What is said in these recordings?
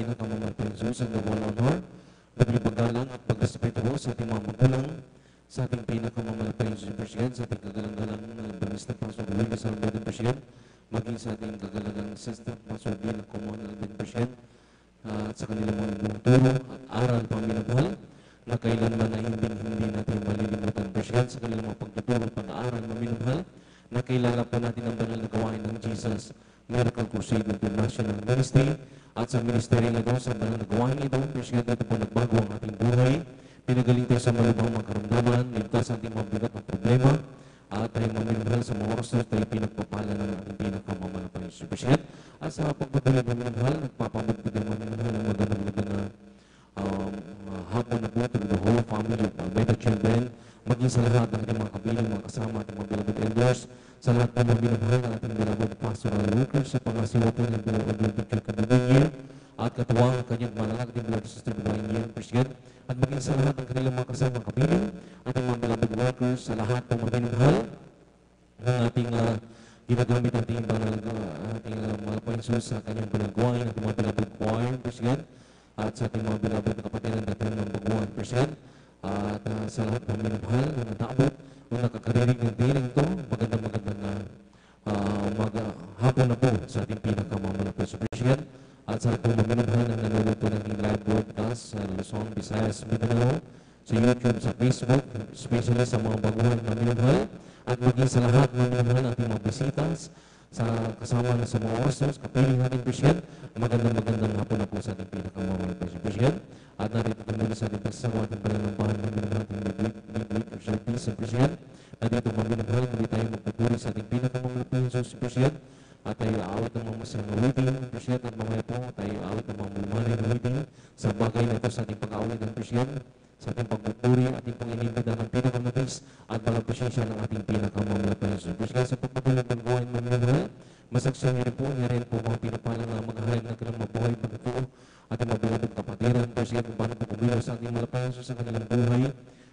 pinakamamantay Jesus and the one honor, pagpagalang at pagrespeto sa ating mga magulang, sa ating pinakamamantay Jesus President, sa ating kagalang-galang Banista Pastor Luis Alvin President, maging sa ating kagalang Sister Pastor Vila Common Alvin President, at sa kanilang mga turo at aral paminamahal, na kailanman ay hindi natin malilimutan President, sa kanilang mga pagtuturo at pag-aaral paminamahal, na kilala po natin ang banal na gawain ng Jesus Miracle Crusade International Ministry at sa ministeryo na ito, sa banal na gawain ito, President, ito po nagbago ang ating buhay, pinagaling tayo sa malubhang mga karamdaman, ligtas ang ating mabigat na problema, at tayo maminamahal sa mga oras na tayo pinagpapala ng ating pinakamamalapan ng President. At sa pagpatuloy maminamahal, nagpapabot po tayo maminamahal ng magandang na hapon na po to the whole family of Alberta Children, maging sa lahat ng ating mga kabilang, mga kasama, ating mga beloved elders, sa lahat ng mga binabahal ng ating beloved pastoral workers, sa pangasiwa po ng beloved Church Kadugin, at katuwang ang kanyang malalak ating beloved sister Divine Year, President, at maging sa lahat ng kanilang mga kasama kabilang, ating mga beloved workers, sa lahat ng mga binabahal ng ating ginagamit ating banal ating mga pansus sa kanyang banalguain, ating mga beloved choir, President, at sa ating mga beloved kapatiran natin ng baguhan, President, at sa lahat ng minamahal na nataabot nung nakakarinig ng tiling ito, magandang hapon na po sa ating pinakamamalapan sa President, at sa lahat ng minamahal na nanonood po ng live broadcast sa Luzon, Visayas, Mindanao, sa YouTube, sa Facebook, especially sa mga baguhan na minamahal, at maging sa lahat ng minamahal ating mga bisitas, sa kasama na sa mga oras, kapiling natin President, magandang hapon na po sa ating pinakamamalapan sa President. At narito muli sa ating pagsasama ating pananampahan ng ating midweek of service sa President. At dito maminamahal, muli tayo magpapuri sa ating pinakamamalapan sa President. At tayo aawit ng mga masang waiting, President, at mamaya po tayo aawit ng mga mulmanay na waiting sa bagay na ito sa ating pag-aawit ng President, sa ating pagpupuri, ating pang-inibida ng pinakamabis at palapasyensya ng ating pinakamamalapan sa President. Sa pagpapulog ng buhay maminamahal, masaksyan niyo rin po mga pinapalang na mag-ahayag na kanilang mabuhay pagkatuo ating mabuhabot kapatiran, President, kung paano po kumilos sa ating malapayan sa kanilang buhay,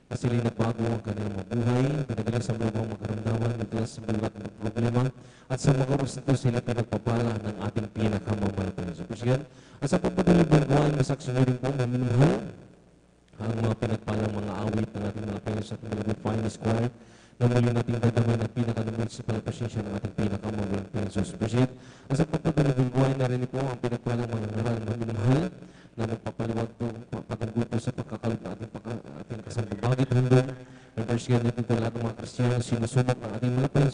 na sila'y nagbago ang kanilang mabuhay, pinagaling sa mga magkaramdaman, nagdalas sa mga problema, at sa mga oras nito sila pinagpapala ng ating pinakamamalapan sa President. At sa pagpatuloy ng buhay, masaksyan niyo rin po maminamahal ang mga pinagpalang mga awit ng ating malapayan sa ating mga finest choir, na muli nating dadamay at pinakanumin sa palapasyensya ng ating pinakamamalapan sa President. At sa pagpatuloy ng buhay, narinig po ang pinagpalang mga ngaral na minamahal na magpapaliwag po patungkol po sa pagkakalit na ating kasambabagit mundo. Ang President natin po lahat ng mga Kristiyano sinusubok ng ating malapayan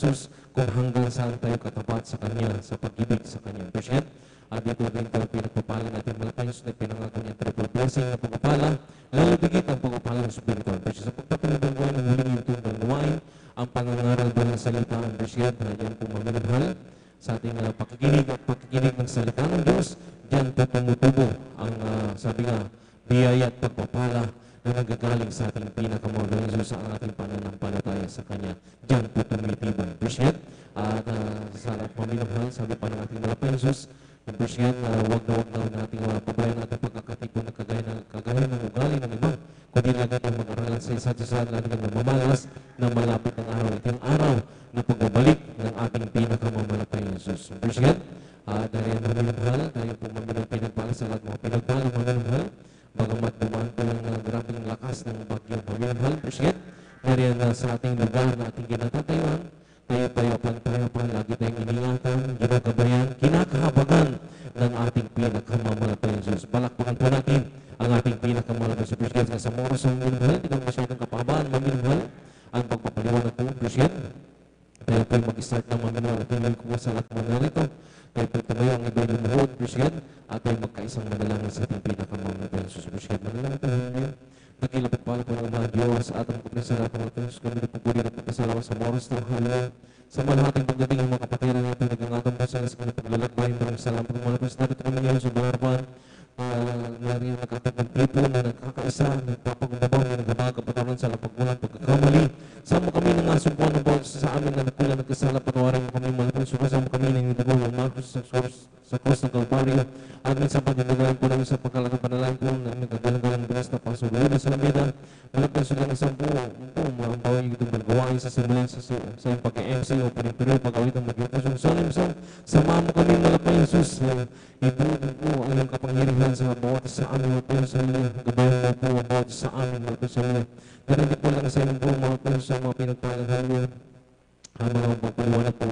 kung hanggang saan tayo katapat sa Kanya, sa pag-ibig sa Kanya, President. At dito rin tayo pinagpapala natin malapayan na pinangako niya triple blessing na pagpapala, lalo bigit ang pagpapala ng spiritual. Sa pagpatuloy ng buhay ng huling yung tumbang gawain, ang pangangaral ba ng salita ng President na yan po maminamahal sa ating pakikinig ng salita ng Diyos, diyan po tumutubo ang sabi nga, biyaya at pagpapala na nagagaling sa ating pinakamahal sa ating pananampalataya sa Kanya. Diyan po tumitibay, President. At sa paminamahal, sabi pa ng ating malapayan Jesus, ang President, wag na nating pabayan natin pagkakatipon na kagaya ng ugali ng iba, kundi lagi tayong mag-aralan sa isa't isa, lagi tayong mamalas na malapit ang araw. Ito yung araw na pagbabalik ng ating pinakamamalapan Jesus. President, dahil maminamahal, tayo po pinagpala sa lahat mga pinagpala maminamahal, bagamat dumaan po ng grabing lakas ng bagyong maminamahal, President, dahil sa ating lugar na ating ginatatayuan, tayo pa, lagi tayong iningatan, ginagabayan, kinakahabagan ng ating pinakamamalapan Jesus. Palakpakan po natin ang ating pinakamamalapan sa President sa moros ng maminamahal, hindi kang masyadong kapahabaan, maminamahal, ang pagpapaliwanag po, President. Tayo po mag-start ng maminamahal at tuloy ko sa lahat mga narito. Tayo po tumayo ang iba'y lumuhod, President, at tayo magkaisang manalangin sa ating pinakamamalapan Jesus. President, manalangin tayo ngayon. Nagkilapit pala po ng mga Diyos at ang kapatid sa lahat ng mga Diyos, kami nagpupuli at pagkasalawa sa moros ng halalang. Sa malahating pagdating ng mga kapatiran natin, nagangatang po sa kanyang paglalakbay, maraming salamat ng mga Diyos. Narito kami ngayon sa Barapan, nariyan nakakatang tipo na nagkakaisa, nagpapagumbabang, na nagbabaga kapataran sa lapagmulan, pagkakamali. Sama kami ng asumpuan ng bawat sa amin na nagpula, nagkasala, patawarin mo kami malapang suko, sama kami ng hindi mo, ang Marcos sa krus ng Kalbaryo, at minsan pa dinagalan po namin sa pagkalatang panalangin kailangan ko na may kagalang-galang bilis na pasuloy sa lameda. Malapit sila ng 10 mga bawang yung itong gawain sa simulan sa iyong pagka-MC o pinipiro pag-awit ang mag-iupos yung salim sama mo kami malapay Jesus. Ibutin po ang iyong kapangyarihan sa bawat sa amin malapit sa iyo. Gabayan mo po ang bawat sa amin malapit sa iyo. Ganun din po lang sa inyo po malapit sa mga pinagpalang haliyan. Ang mga pagpaliwanag po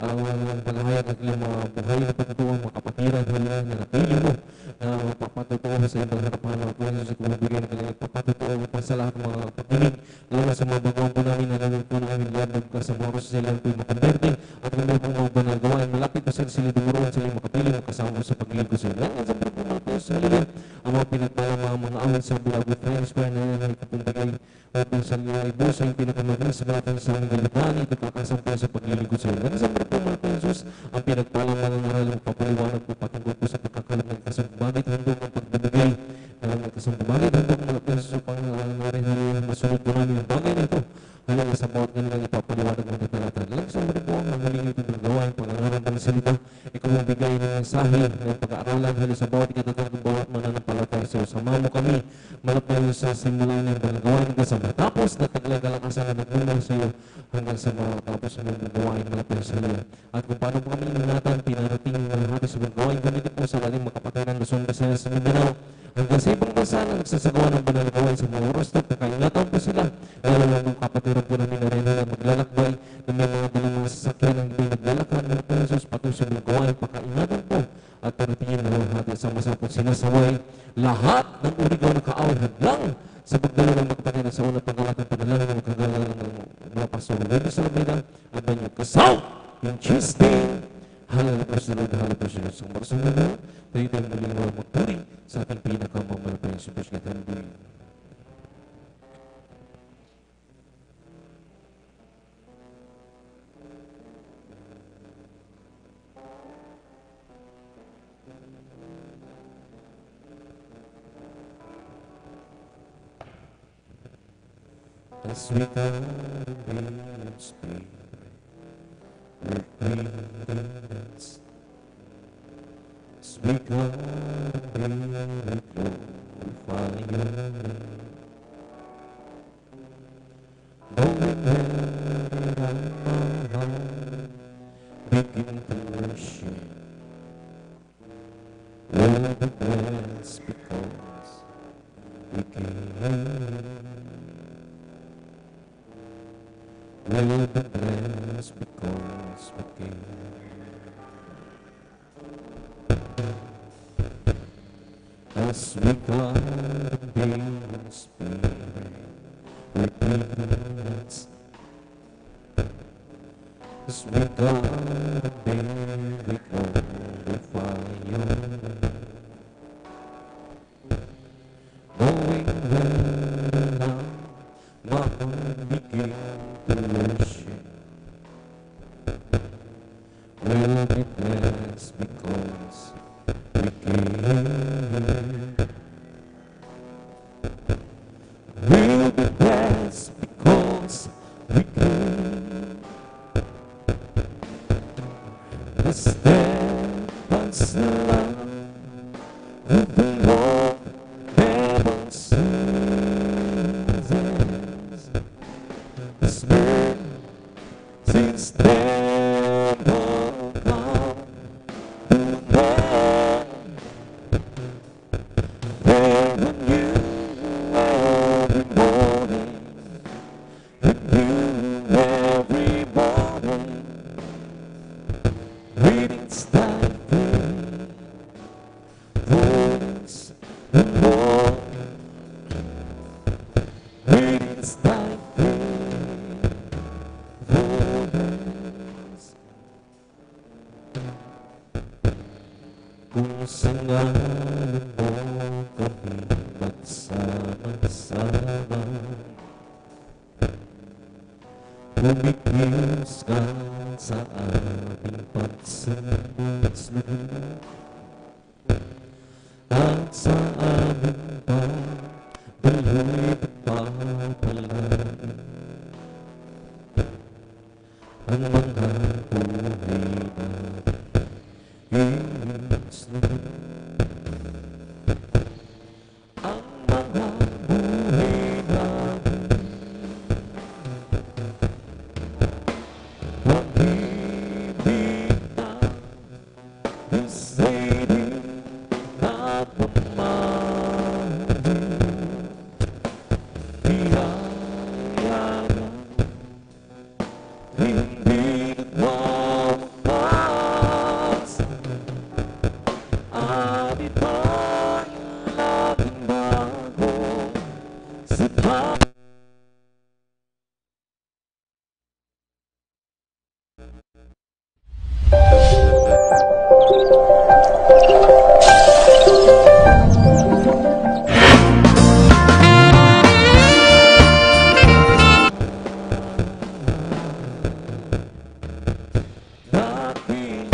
ang paghahayag ng ilang mga buhay na patutuwa, mga kapatiran, haliyan na napili mo na papatutuwa sa ibang harapan ng Panginoon Jesus kung mabigay na kanyang papatutuwa upang sa lahat ng mga pakinig, lalo sa mga bagawang po namin na namin po namin liabag ka sa mga rosasilan po yung makamberte at kung may pong mga banal gawain, malapit pa sila dumuroon sila yung makapili, makasama sa paglilingkod sa ilan. At sa mga pumalapos sa haliyan, ang mga pinagpalang mga awit sa Bilag with Friends Square na yan ay kapuntagay upang sa ibo sa yung pinakamaging sa mga sa aming galitan, ito kakasampa sa paglilingkod sa ilan. Sa mga pumalapos Jesus, ang pinagpalang mga ngaral ng papaliwanag po patungkol po sa pagkakalam ng kasambagit handog ang pagbibigay ng kasambagit handog mga pesos sa pangarin masunod po namin ang bagay na ito halaga sa bawat ganun ang ipapaliwanag ng detalatan. Lang sa mga po ang huling ito ng gawain pangangaran ng salita ikaw ang bigay ng mensahe ng pag-aaralan halaga sa bawat ikatatak ng bawat mananampalataya sa iyo. Sama mo kami malapay sa simula ng gawain hanggang sa matapos na taglagalakasan na nagmula sa iyo hanggang sa matapos ng gawain malapay sa iyo. At kung paano po kami inunatan, pinarating ng hati sa gawain ganito po sa ating makapatiran Luzon, Visayas sa Mindanao hanggang sa ibang bansa na nagsasagawa ng banal na gawain sa mga oras na kakaingatan po sila. Lalo lang ng kapatiran po namin na rin na maglalakbay na may mga dalang mga sasakyan ang hindi naglalakad ng Jesus patuloy ng gawain pakaingatan po at paratingin na hati sa masapot sinasaway lahat ng urigaw na kaaway hadlang sa pagdalo ng magpatiran sa unang pangkalatang panalangin ng magkagalang ng mga pasulong sa lameda at banyo kasaw yung Tuesday halala po sa Lord, halala po sa Lord sa marsang na tayo tayo muling magpuri sa ating pinakamalapayang subos na tanduin. As we come in spirit, with confidence, as we come in glorify your name, knowing that our heart begin to worship, will be blessed because we came. Will be blessed because we came. As we come in spirit, with confidence, as we come in, we glorify your name, knowing that now my heart begins to worship, will be blessed because we came. Will be blessed because we came. The steadfast love of the Lord never ceases. The Spirit since never come to man. They're new every morning, new every morning. Readings thy faith, voice and more. Readings thy faith, voice. Kung sa ngalan mo kami magsama-sama, kumikis ka sa aming pagsusunod at sa aming pagdaloy pagpapalangin ang mga buhay na isunod. ang mga buhay namin. Pag-ibig na deciding na pamahal, biyaya na hindi nagwawakas, at ito'y laging bago sa pag- dati.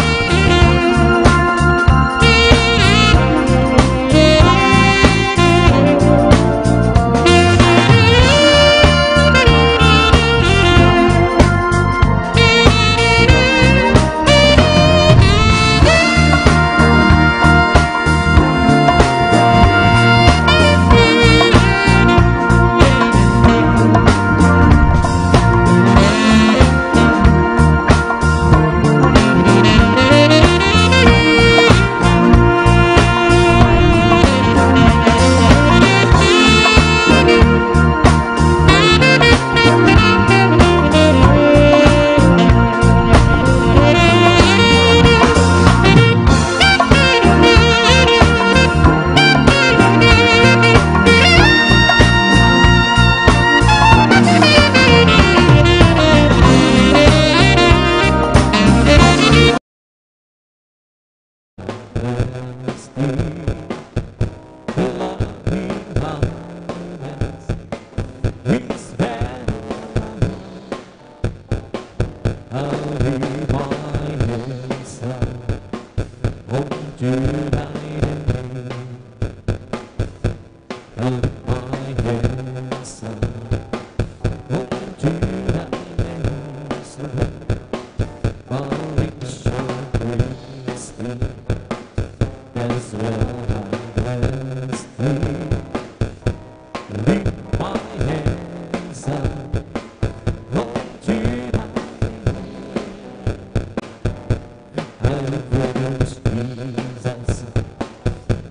That's where I rest. Leave my hands up, hold you tight. I'll produce Jesus,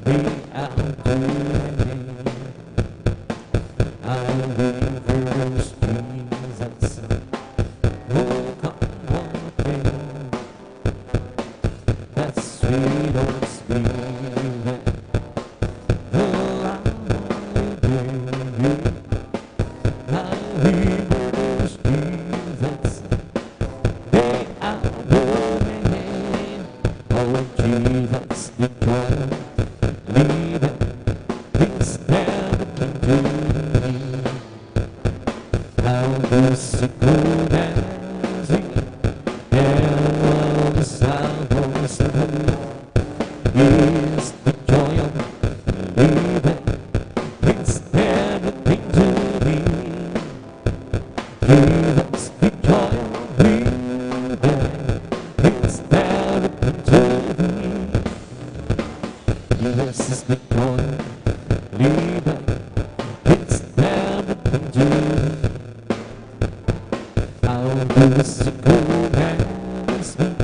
be out doing. I'll produce Jesus, oh come walking. That sweet old spirit, the light within you. I'll produce Jesus, be out doing. Oh Jesus, the joy, leave it, instead of doing. How does it go dancing? There was salvation. Is the joy of living instead of victory. Give us the joy of living instead of victory. This is the joy of living instead of victory. How does it go dancing?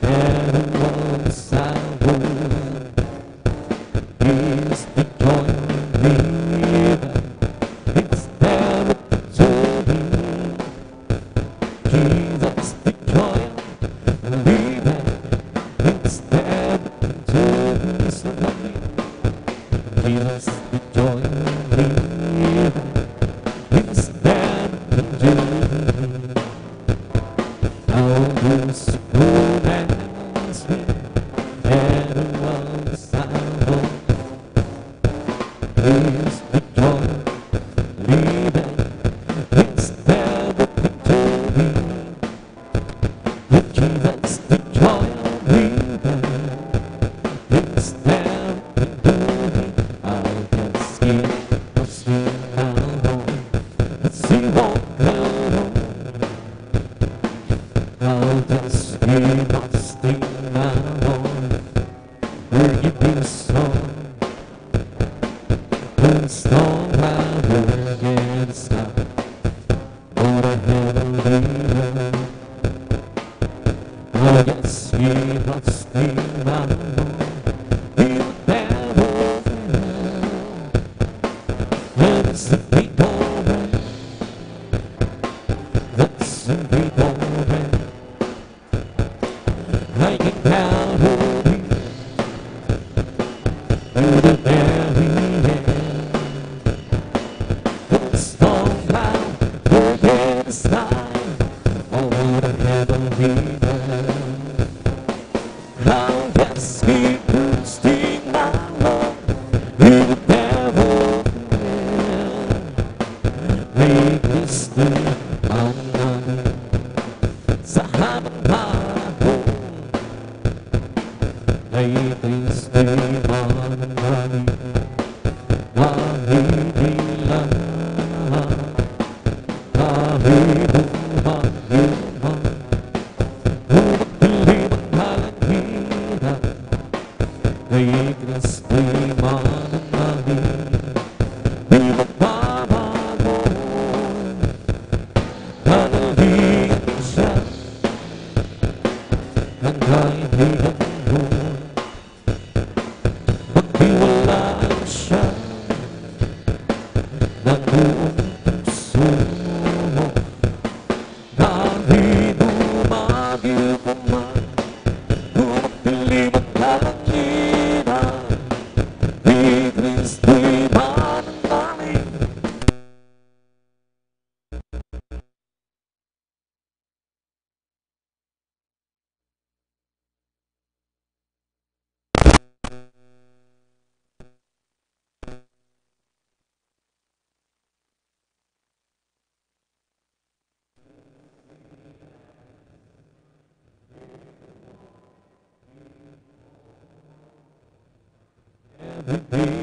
There was salvation. Is the joy of living instead of victory. Jesus, the joy of living instead of victory. So lovely. Jesus, the joy of living instead of victory. How does it go dancing? There was salvation. Is the joy of living instead of victory. Jesus, the joy of living instead of victory. I'll just keep a swing alone. Let's see what I'll just keep on singing along. Will you be a song? the storm cloud will get stopped. Oh, the heavenly love. Oh, yes, he must be my Lord. He would never fail. That's the people man. That's the people man. I can count on you to the very end. The storm cloud will get aside. Oh, the heavenly love. Oh, yes, he could sting my love. He would never fail. Make this thing unknown. Sa habang panahon, make this thing unknown. Mahihilang, mahibuman, make this thing unknown. Di magbabago, hanahin siya ang kaibigan mo. Maghiwalay siya ng buong puso mo. Kahit umagil pa man, umagdilim ang kalangitan, di Kristo'y mananalig. Every day